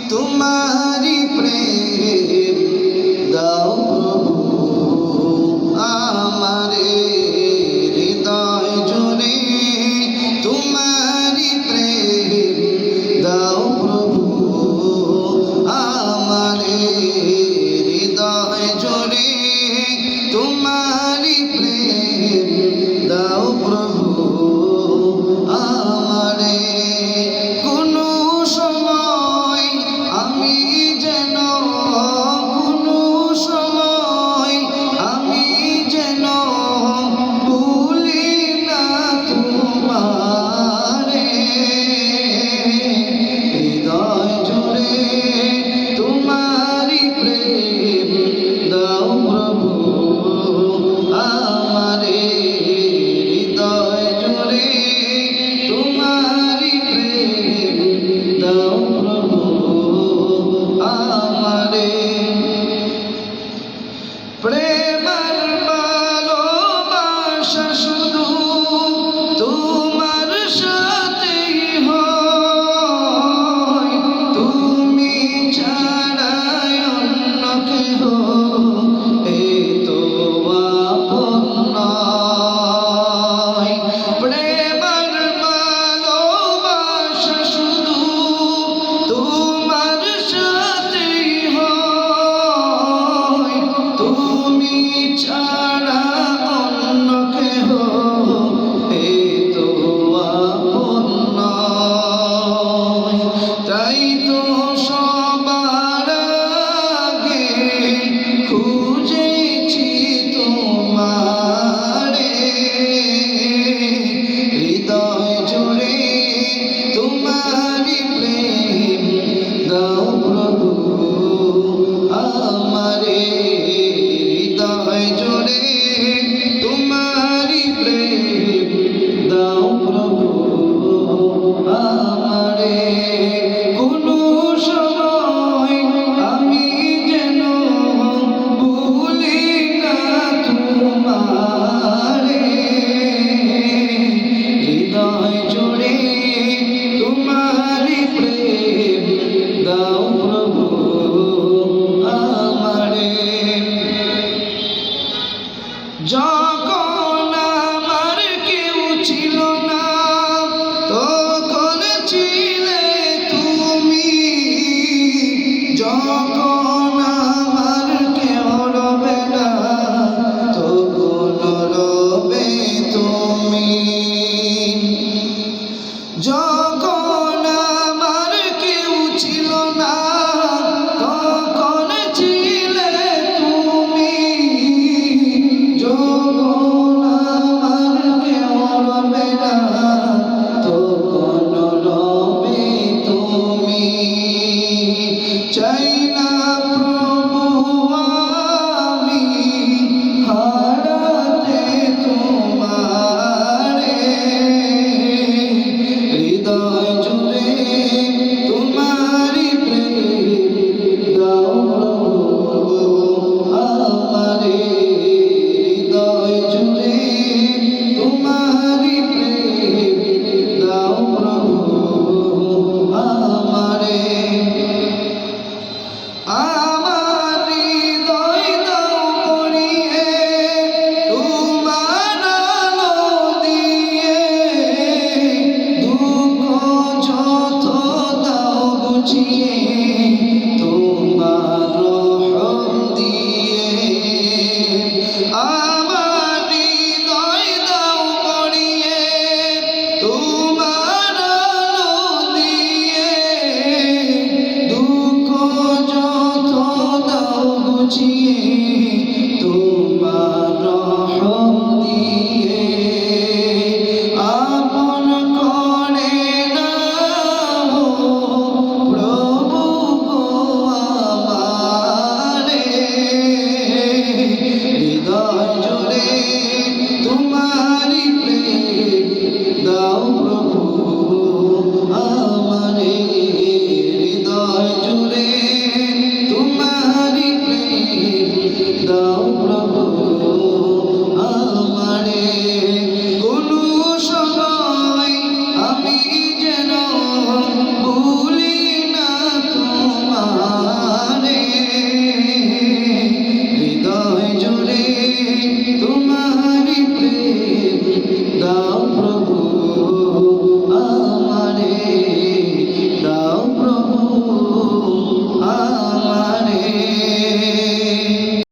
तुम्हारी प्रेम दाओ प्रभु आमारे हृदय जुड़े तुम्हारी प्रेम दाओ प्रभु आमारे हृदय जुड़े तुम्हारी प्रेम दाओ प्रभु आमारे কোনো সময় আমি যেন কোনো সময় আমি যেন ভুলি না তোমারে হৃদয় জুড়ে তোমারি প্রেম দাও প্রভু আমারে হৃদয় জুড়ে তোমারি প্রেম দাও প্রভু আমারে প্রেমের ভালোবাসা শুধু তোমার সাথেই হয় তুমি ছাড়া অন্য কেহ এই তো আপন নয় প্রেমের ভালোবাসা শুধু তোমার সাথেই হয় তুমি ছাড়া অন্য কেহ এই তো আপন নয় তাই তো সবার আগে খুঁজেছি তোমারে হৃদয় জুড়ে তোমারি প্রেম দাও প্রভু আমারে হৃদয় জুড়ে তোমারি প্রেম দাও প্রভু আমারে কোনো সময় আমি যেন ভুলি না তোমারে হৃদয় জুড়ে তোমারি প্রেম দাও প্রভু আমারে যখন আমার কেউ ছিল না তখন ছিলে তুমি যখন আমার কেউ রবে না তখন রবে তুমি যখন আমার কেউ ছিল না তখন ছিলে তুমি যখন আমার কেউ রবে না তখন রবে তুমি চাই না প্রভু আমি হারাতে তোমারে হৃদয় জুড়ে তোমারি প্রেম দাও প্রভু আমারে হৃদয় জুড়ে তোমারি প্রেম দাও প্রভু আমারে আমার হৃদয় দাও পড়িয়ে তোমার আলো দিয়ে দুঃখ যত দাও বুঝিয়ে